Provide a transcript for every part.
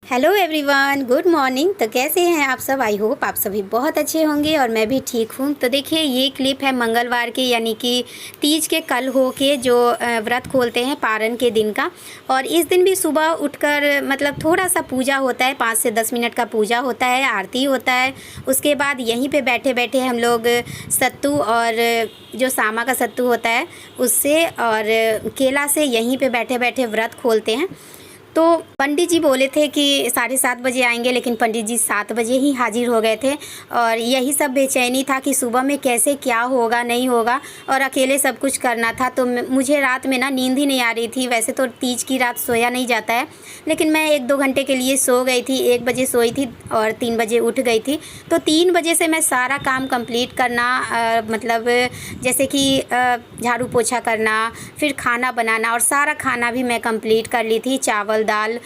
Hello everyone, good morning. तो कैसे हैं आप सब? आई होप आप सभी बहुत अच्छे होंगे और मैं भी ठीक हूँ। तो देखिए, ये क्लिप है मंगलवार के यानी कि तीज के कल हो के जो व्रत खोलते हैं पारण के दिन का। और इस दिन भी सुबह उठकर मतलब थोड़ा सा पूजा होता है, 5 से 10 मिनट का पूजा होता है, आरती होता है। उसके बाद यहीं पे बैठे बैठे हम लोग सत्तू और जो सामा का सत्तू होता है उससे और केला से यहीं पे बैठे बैठे व्रत खोलते हैं। तो पंडित जी बोले थे कि 7:30 बजे आएंगे, लेकिन पंडित जी 7 बजे ही हाजिर हो गए थे। और यही सब बेचैनी था कि सुबह में कैसे क्या होगा नहीं होगा, और अकेले सब कुछ करना था। तो मुझे रात में ना नींद ही नहीं आ रही थी। वैसे तो तीज की रात सोया नहीं जाता है, लेकिन मैं 1-2 घंटे के लिए सो गई थी। 1 बजे सोई थी और 3 बजे उठ गई थी। तो 3 बजे से मैं सारा काम कंप्लीट करना मतलब जैसे कि झाड़ू पोछा करना, फिर खाना बनाना, और सारा खाना भी मैं कंप्लीट कर ली थी। चावल दाल,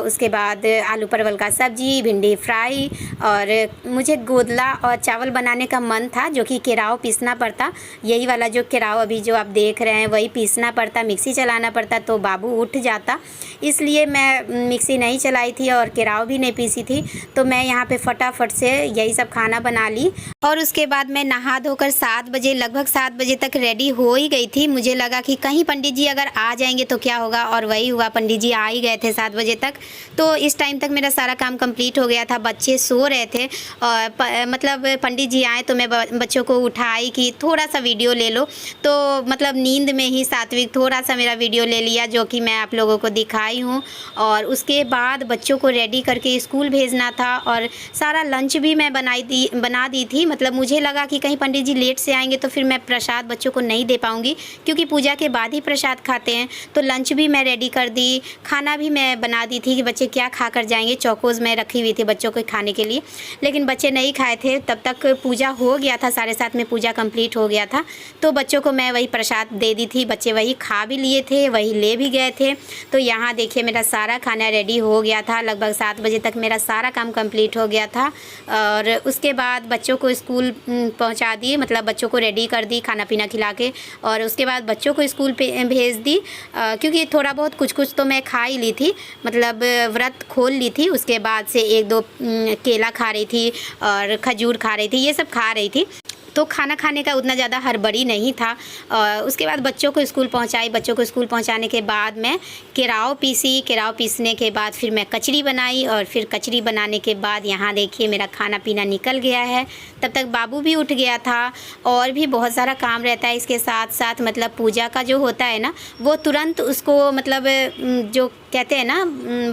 उसके बाद आलू परवल का सब्जी, भिंडी फ्राई, और मुझे गोदला और चावल बनाने का मन था, जो कि केराव पीसना पड़ता। यही वाला जो केराव अभी जो आप देख रहे हैं वही पीसना पड़ता, मिक्सी चलाना पड़ता, तो बाबू उठ जाता, इसलिए मैं मिक्सी नहीं चलाई थी और केराव भी नहीं पीसी थी। तो मैं यहाँ पे फटाफट से यही सब खाना बना ली। और उसके बाद मैं नहा धोकर 7 बजे, लगभग 7 बजे तक रेडी हो ही गई थी। मुझे लगा कि कहीं पंडित जी अगर आ जाएंगे तो क्या होगा, और वही हुआ। पंडित जी आ ही गए थे 7 बजे तक। तो इस टाइम तक मेरा सारा काम कंप्लीट हो गया था। बच्चे सो रहे थे और मतलब पंडित जी आए तो मैं बच्चों को उठाई कि थोड़ा सा वीडियो ले लो। तो मतलब नींद में ही सात्विक थोड़ा सा मेरा वीडियो ले लिया, जो कि मैं आप लोगों को दिखाई हूँ। और उसके बाद बच्चों को रेडी करके स्कूल भेजना था, और सारा लंच भी मैं बना दी थी। मतलब मुझे लगा कि कहीं पंडित जी लेट से आएंगे तो फिर मैं प्रसाद बच्चों को नहीं दे पाऊँगी, क्योंकि पूजा के बाद ही प्रसाद खाते हैं। तो लंच भी मैं रेडी कर दी, खाना भी मैं बना दी थी कि बच्चे क्या खा कर जाएंगे। चौकोज़ मैं रखी हुई थी बच्चों को खाने के लिए, लेकिन बच्चे नहीं खाए थे। तब तक पूजा हो गया था, 7:30 में पूजा कंप्लीट हो गया था। तो बच्चों को मैं वही प्रसाद दे दी थी। बच्चे वही खा भी लिए थे, वही ले भी गए थे। तो यहाँ देखिए, मेरा सारा खाना रेडी हो गया था। लगभग 7 बजे तक मेरा सारा काम कंप्लीट हो गया था। और उसके बाद बच्चों को स्कूल पहुँचा दी, मतलब बच्चों को रेडी कर दी खाना पीना खिला के। और उसके बाद बच्चों को स्कूल पे भेज दी, क्योंकि थोड़ा बहुत कुछ तो मैं खा ही ली थी, मतलब व्रत खोल ली थी। उसके बाद से 1-2 केला खा रही थी और खजूर खा रही थी, ये सब खा रही थी। तो खाना खाने का उतना ज़्यादा हड़बड़ी नहीं था। उसके बाद बच्चों को स्कूल पहुंचाई। बच्चों को स्कूल पहुंचाने के बाद मैं केराव पीसी। केराव पीसने के बाद फिर मैं कचरी बनाई, और फिर कचरी बनाने के बाद यहाँ देखिए मेरा खाना पीना निकल गया है। तब तक बाबू भी उठ गया था। और भी बहुत सारा काम रहता है इसके साथ साथ, मतलब पूजा का जो होता है ना, वो तुरंत उसको मतलब जो कहते हैं ना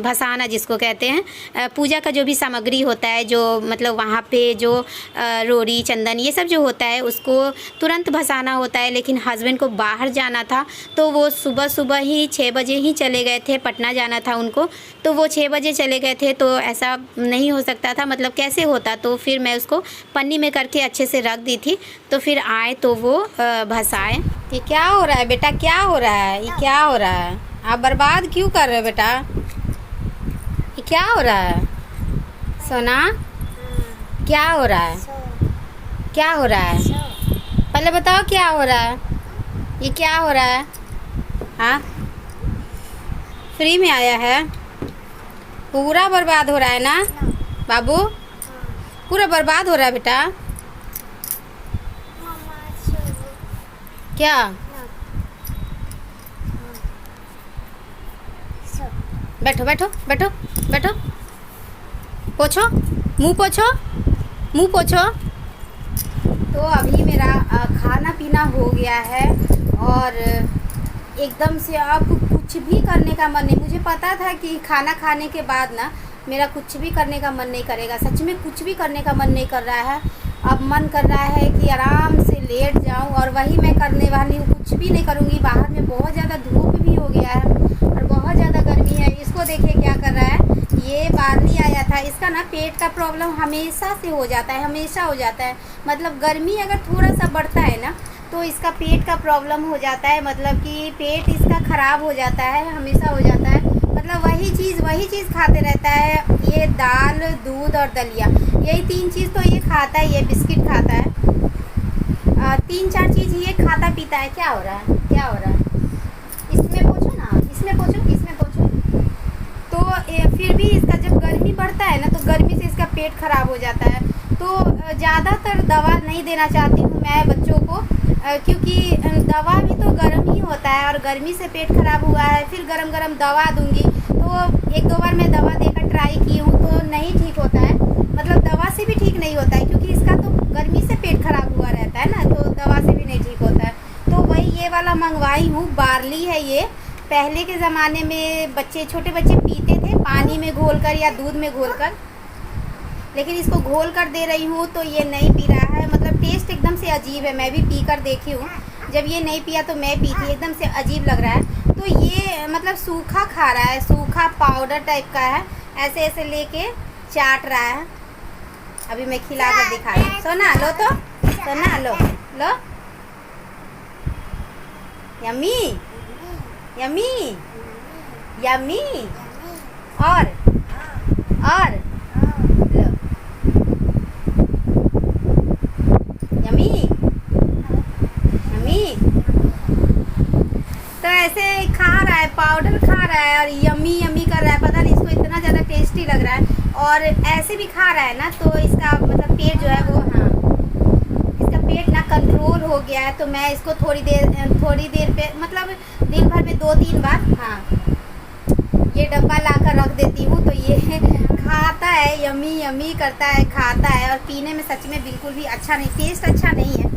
भसाना जिसको कहते हैं, पूजा का जो भी सामग्री होता है, जो मतलब वहाँ पे जो रोड़ी चंदन ये सब जो होता है उसको तुरंत भसाना होता है। लेकिन हस्बैंड को बाहर जाना था, तो वो सुबह ही 6 बजे ही चले गए थे। पटना जाना था उनको, तो वो 6 बजे चले गए थे। तो ऐसा नहीं हो सकता था, मतलब कैसे होता। तो फिर मैं उसको पन्नी में करके अच्छे से रख दी थी। तो फिर आए तो वो भसाए। ये क्या हो रहा है बेटा, क्या हो रहा है, ये क्या हो रहा है? आप बर्बाद क्यों कर रहे हो बेटा? ये क्या हो रहा है सोना? क्या हो रहा है, क्या हो रहा है? पहले बताओ क्या हो रहा है, ये क्या हो रहा है? हाँ, फ्री में आया है? पूरा बर्बाद हो रहा है ना बाबू? पूरा बर्बाद हो रहा है बेटा। क्या? बैठो बैठो बैठो बैठो, पोछो, मुंह पोछो, मुंह पोछो। तो अभी मेरा खाना पीना हो गया है, और एकदम से अब कुछ भी करने का मन नहीं। मुझे पता था कि खाना खाने के बाद ना मेरा कुछ भी करने का मन नहीं करेगा। सच में कुछ भी करने का मन नहीं कर रहा है। अब मन कर रहा है कि आराम से लेट जाऊं, और वही मैं करने वाली हूँ। कुछ भी नहीं करूँगी। बाहर में बहुत ज़्यादा धूप भी हो गया है और बहुत ज़्यादा गर्मी है। इसको देखिए क्या कर रहा है। ये बार्ली आया था, इसका ना पेट का प्रॉब्लम हमेशा से हो जाता है, हमेशा हो जाता है। मतलब गर्मी अगर थोड़ा सा बढ़ता है ना, तो इसका पेट का प्रॉब्लम हो जाता है। मतलब कि पेट इसका ख़राब हो जाता है, हमेशा हो जाता है। मतलब वही चीज़ खाते रहता है। ये दाल, दूध और दलिया, यही 3 चीज़ तो ये खाता है। ये बिस्किट खाता है, 3-4 चीज़ ये खाता पीता है। क्या हो रहा है, क्या हो रहा है? इसमें पोछो ना, इसमें पोछो, इसमें पोछो। तो फिर भी इसका जब गर्मी से इसका पेट खराब हो जाता है। तो ज़्यादातर दवा नहीं देना चाहती हूँ मैं बच्चों को, क्योंकि दवा भी तो गर्म ही होता है और गर्मी से पेट खराब हुआ है, फिर गरम गरम दवा दूंगी। तो एक दो बार मैं दवा देकर ट्राई की हूँ तो नहीं ठीक होता है, मतलब दवा से भी ठीक नहीं होता है, क्योंकि इसका तो गर्मी से पेट खराब हुआ रहता है ना, तो दवा से भी नहीं ठीक होता है। तो वही ये वाला मंगवाई हूँ, बार्ली है ये। पहले के ज़माने में छोटे बच्चे पीते थे पानी में घोलकर या दूध में घोलकर, लेकिन इसको घोल कर दे रही हूँ तो ये नहीं पी रहा है। मतलब टेस्ट एकदम से अजीब है, मैं भी पी कर देखी हूँ, जब ये नहीं पिया तो मैं पी थी, एकदम से अजीब लग रहा है। तो ये मतलब सूखा खा रहा है, सूखा पाउडर टाइप का है, ऐसे ऐसे लेके चाट रहा है। अभी मैं खिला कर दिखा रही हूँ। सोना लो, तो सोना लो लो। Yummy yummy yummy. और लो यम्मी यम्मी। तो ऐसे खा रहा है, पाउडर खा रहा है और यम्मी यम्मी कर रहा है। पता नहीं इसको इतना ज़्यादा टेस्टी लग रहा है, और ऐसे भी खा रहा है ना, तो इसका मतलब पेट जो है वो, हाँ, इसका पेट ना कंट्रोल हो गया है। तो मैं इसको थोड़ी देर पे, मतलब दिन भर में 2-3 बार, हाँ, ये डब्बा लाकर रख देती हूँ। तो ये खाता है, यम्मी यम्मी करता है, खाता है। और पीने में सच में बिल्कुल भी अच्छा नहीं, टेस्ट अच्छा नहीं है,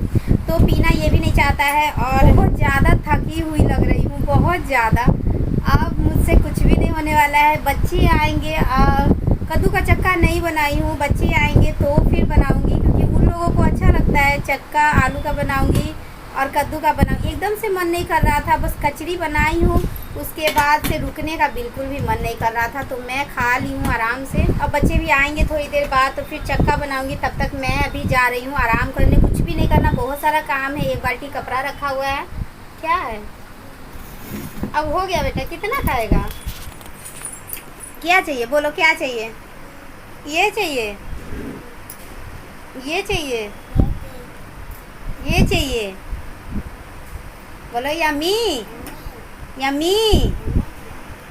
तो पीना ये भी नहीं चाहता है। और बहुत ज़्यादा थकी हुई लग रही हूँ, बहुत ज़्यादा। अब मुझसे कुछ भी नहीं होने वाला है। बच्चे आएंगे, कद्दू का चक्का नहीं बनाई हूँ, बच्चे आएंगे तो फिर बनाऊँगी, क्योंकि उन लोगों को अच्छा लगता है। चक्का आलू का बनाऊँगी और कद्दू का बनाऊँगी। एकदम से मन नहीं कर रहा था, बस कचरी बनाई हूँ, उसके बाद से रुकने का बिल्कुल भी मन नहीं कर रहा था, तो मैं खा ली हूँ आराम से। अब बच्चे भी आएंगे थोड़ी देर बाद, तो फिर चक्का बनाऊँगी। तब तक मैं अभी जा रही हूँ आराम करने, कुछ भी नहीं करना, बहुत सारा काम है। 1 बाल्टी कपड़ा रखा हुआ है। क्या है, अब हो गया बेटा, कितना खाएगा? क्या चाहिए बोलो, क्या चाहिए? ये चाहिए, ये चाहिए, ये चाहिए, बोलो यम्मी यम्मी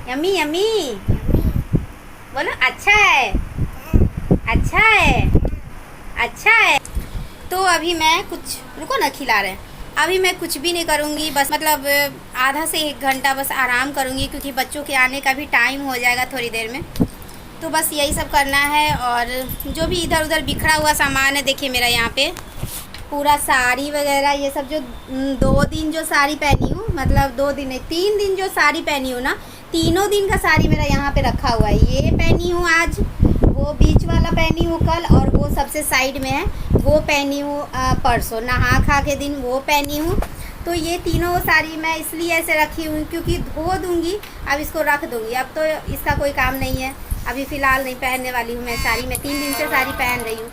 यम्मी यम्मी, बोलो अच्छा है, अच्छा है, अच्छा है। तो अभी मैं कुछ, रुको ना, खिला रहे हैं। अभी मैं कुछ भी नहीं करूँगी, बस मतलब आधा से 1 घंटा बस आराम करूँगी, क्योंकि बच्चों के आने का भी टाइम हो जाएगा थोड़ी देर में। तो बस यही सब करना है। और जो भी इधर उधर बिखरा हुआ सामान है, देखिए मेरा यहाँ पे पूरा साड़ी वगैरह, ये सब जो 2 दिन जो साड़ी पहनी हूँ, मतलब 2 दिन नहीं 3 दिन जो साड़ी पहनी हूँ ना, तीनों दिन का साड़ी मेरा यहाँ पे रखा हुआ है। ये पहनी हूँ आज, वो बीच वाला पहनी हूँ कल, और वो सबसे साइड में है वो पहनी हूँ परसों नहा खा के दिन, वो पहनी हूँ। तो ये तीनों साड़ी मैं इसलिए ऐसे रखी हूँ, क्योंकि धो दूँगी, अब इसको रख दूँगी। अब तो इसका कोई काम नहीं है, अभी फ़िलहाल नहीं पहनने वाली हूँ मैं साड़ी। मैं 3 दिन से साड़ी पहन रही हूँ,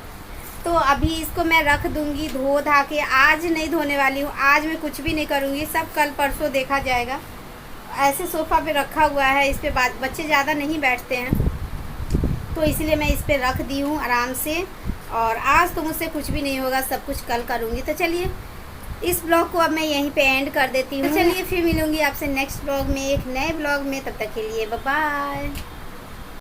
तो अभी इसको मैं रख दूँगी धो धा के। आज नहीं धोने वाली हूँ, आज मैं कुछ भी नहीं करूँगी, सब कल परसों देखा जाएगा। ऐसे सोफ़ा पे रखा हुआ है, इस पे बच्चे ज़्यादा नहीं बैठते हैं, तो इसलिए मैं इस पे रख दी हूँ आराम से। और आज तो मुझसे कुछ भी नहीं होगा, सब कुछ कल करूँगी। तो चलिए इस ब्लॉग को अब मैं यहीं पे एंड कर देती हूँ। तो चलिए फिर मिलूँगी आपसे नेक्स्ट ब्लॉग में, एक नए ब्लॉग में। तब तक के लिए बाय बाय।